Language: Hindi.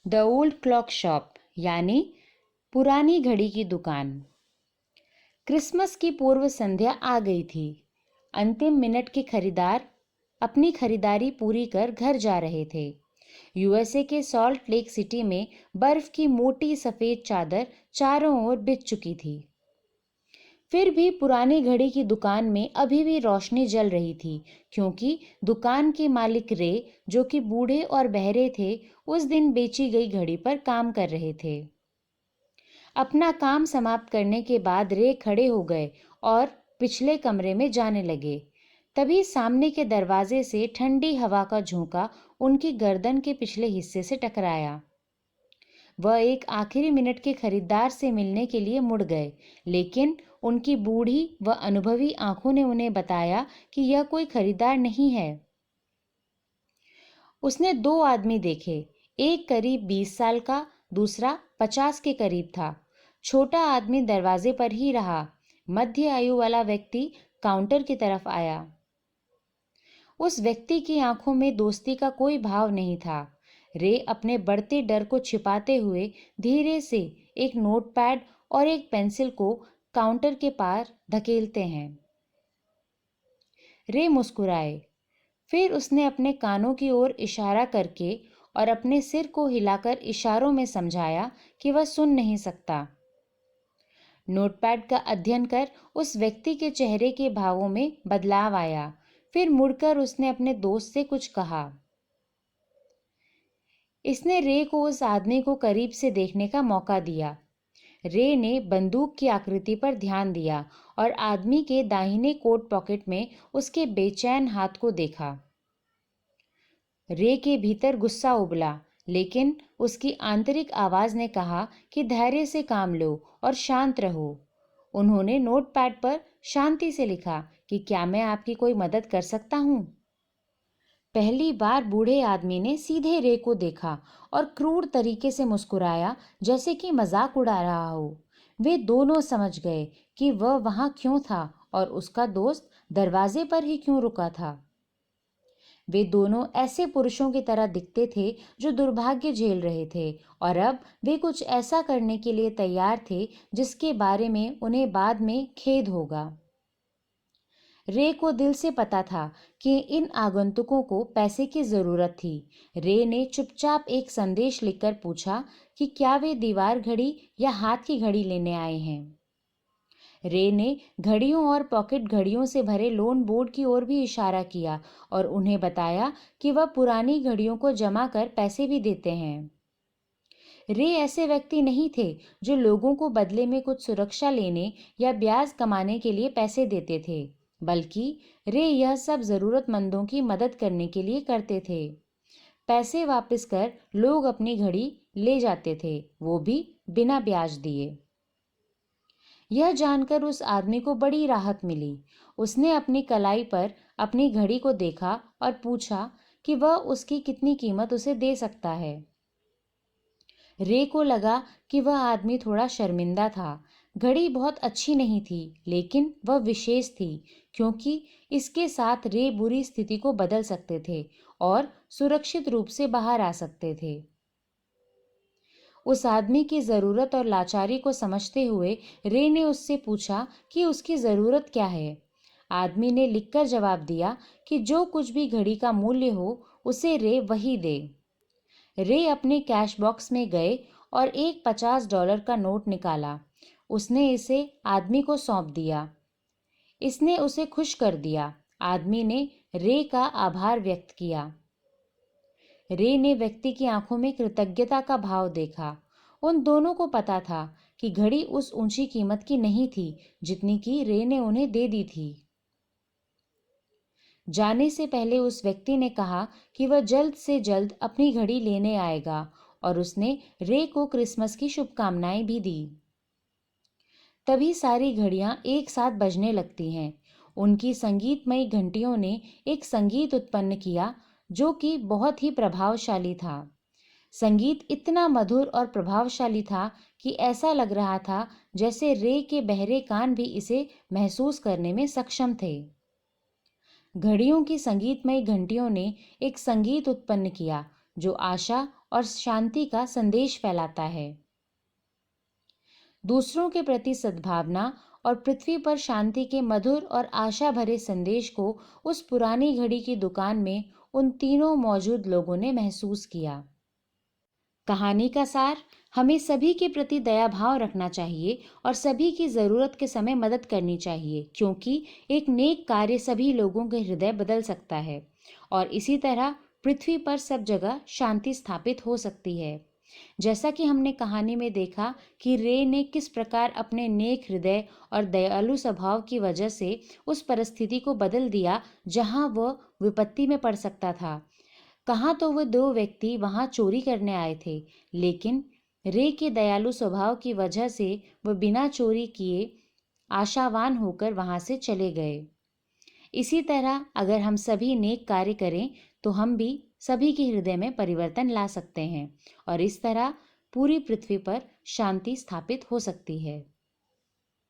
द ओल्ड क्लॉक शॉप यानी पुरानी घड़ी की दुकान। क्रिसमस की पूर्व संध्या आ गई थी। अंतिम मिनट के खरीदार अपनी खरीदारी पूरी कर घर जा रहे थे। यूएसए के सॉल्ट लेक सिटी में बर्फ की मोटी सफेद चादर चारों ओर बिछ चुकी थी। फिर भी पुरानी घड़ी की दुकान में अभी भी रोशनी जल रही थी, क्योंकि दुकान के मालिक रे, जो कि बूढ़े और बहरे थे, उस दिन बेची गई घड़ी पर काम कर रहे थे। अपना काम समाप्त करने के बाद रे खड़े हो गए और पिछले कमरे में जाने लगे। तभी सामने के दरवाजे से ठंडी हवा का झोंका उनकी गर्दन के पिछले हिस्से से टकराया। वह एक आखिरी मिनट के खरीदार से मिलने के लिए मुड़ गए, लेकिन उनकी बूढ़ी व अनुभवी आंखों ने उन्हें बताया कि यह कोई खरीदार नहीं है। उसने दो आदमी देखे, एक करीब 20 साल का, दूसरा 50 के करीब था। छोटा आदमी दरवाजे पर ही रहा। मध्य आयु वाला व्यक्ति काउंटर की तरफ आया। उस व्यक्ति की आंखों में दोस्ती का कोई भाव नहीं था। रे अपने बढ़ते डर को छिपाते हुए धीरे से एक नोटपैड और एक पेंसिल को काउंटर के पार धकेलते हैं। रे मुस्कुराए। फिर उसने अपने कानों की ओर इशारा करके और अपने सिर को हिलाकर इशारों में समझाया कि वह सुन नहीं सकता। नोटपैड का अध्ययन कर उस व्यक्ति के चेहरे के भावों में बदलाव आया। फिर मुड़कर उसने अपने दोस्त से कुछ कहा। इसने रे को उस आदमी को करीब से देखने का मौका दिया। रे ने बंदूक की आकृति पर ध्यान दिया और आदमी के दाहिने कोट पॉकेट में उसके बेचैन हाथ को देखा। रे के भीतर गुस्सा उबला, लेकिन उसकी आंतरिक आवाज ने कहा कि धैर्य से काम लो और शांत रहो। उन्होंने नोटपैड पर शांति से लिखा कि क्या मैं आपकी कोई मदद कर सकता हूँ। पहली बार बूढ़े आदमी ने सीधे रे को देखा और क्रूर तरीके से मुस्कुराया, जैसे कि मजाक उड़ा रहा हो। वे दोनों समझ गए कि वह वहां क्यों था और उसका दोस्त दरवाजे पर ही क्यों रुका था। वे दोनों ऐसे पुरुषों की तरह दिखते थे जो दुर्भाग्य झेल रहे थे, और अब वे कुछ ऐसा करने के लिए तैयार थे जिसके बारे में उन्हें बाद में खेद होगा। रे को दिल से पता था कि इन आगंतुकों को पैसे की जरूरत थी। रे ने चुपचाप एक संदेश लिखकर पूछा कि क्या वे दीवार घड़ी या हाथ की घड़ी लेने आए हैं। रे ने घड़ियों और पॉकेट घड़ियों से भरे लोन बोर्ड की ओर भी इशारा किया और उन्हें बताया कि वह पुरानी घड़ियों को जमा कर पैसे भी देते हैं। रे ऐसे व्यक्ति नहीं थे जो लोगों को बदले में कुछ सुरक्षा लेने या ब्याज कमाने के लिए पैसे देते थे, बल्कि रे यह सब जरूरतमंदों की मदद करने के लिए करते थे। पैसे वापस कर लोग अपनी घड़ी ले जाते थे, वो भी बिना ब्याज दिए। यह जानकर उस आदमी को बड़ी राहत मिली। उसने अपनी कलाई पर अपनी घड़ी को देखा और पूछा कि वह उसकी कितनी कीमत उसे दे सकता है। रे को लगा कि वह आदमी थोड़ा शर्मिंदा था। घड़ी बहुत अच्छी नहीं थी, लेकिन वह विशेष थी, क्योंकि इसके साथ रे बुरी स्थिति को बदल सकते थे और सुरक्षित रूप से बाहर आ सकते थे। उस आदमी की जरूरत और लाचारी को समझते हुए रे ने उससे पूछा कि उसकी जरूरत क्या है। आदमी ने लिखकर जवाब दिया कि जो कुछ भी घड़ी का मूल्य हो उसे रे वही दे। रे अपने कैश बॉक्स में गए और एक $50 का नोट निकाला। उसने इसे आदमी को सौंप दिया। इसने उसे खुश कर दिया। आदमी ने रे का आभार व्यक्त किया। रे ने व्यक्ति की आंखों में कृतज्ञता का भाव देखा। उन दोनों को पता था कि घड़ी उस ऊंची कीमत की नहीं थी जितनी कि रे ने उन्हें दे दी थी। जाने से पहले उस व्यक्ति ने कहा कि वह जल्द से जल्द अपनी घड़ी लेने आएगा, और उसने रे को क्रिसमस की शुभकामनाएं भी दी। तभी सारी घड़ियां एक साथ बजने लगती हैं। उनकी संगीतमयी घंटियों ने एक संगीत उत्पन्न किया जो कि बहुत ही प्रभावशाली था। संगीत इतना मधुर और प्रभावशाली था कि ऐसा लग रहा था जैसे रे के बहरे कान भी इसे महसूस करने में सक्षम थे। घड़ियों की संगीतमय घंटियों ने एक संगीत उत्पन्न किया जो आशा और शांति का संदेश फैलाता है। दूसरों के प्रति सद्भावना और पृथ्वी पर शांति के मधुर और आशा भरे संदेश को उस पुरानी घड़ी की दुकान में उन तीनों मौजूद लोगों ने महसूस किया। कहानी का सार, हमें सभी के प्रति दया भाव रखना चाहिए और सभी की ज़रूरत के समय मदद करनी चाहिए, क्योंकि एक नेक कार्य सभी लोगों के हृदय बदल सकता है और इसी तरह पृथ्वी पर सब जगह शांति स्थापित हो सकती है। जैसा कि हमने कहानी में देखा कि रे ने किस प्रकार अपने नेक हृदय और दयालु स्वभाव की वजह से उस परिस्थिति को बदल दिया जहां वह विपत्ति में पड़ सकता था। कहाँ तो वो दो व्यक्ति वहां चोरी करने आए थे, लेकिन रे के दयालु स्वभाव की वजह से वह बिना चोरी किए आशावान होकर वहां से चले गए। इसी तरह अगर हम सभी नेक कार्य करें तो हम भी सभी के हृदय में परिवर्तन ला सकते हैं और इस तरह पूरी पृथ्वी पर शांति स्थापित हो सकती है।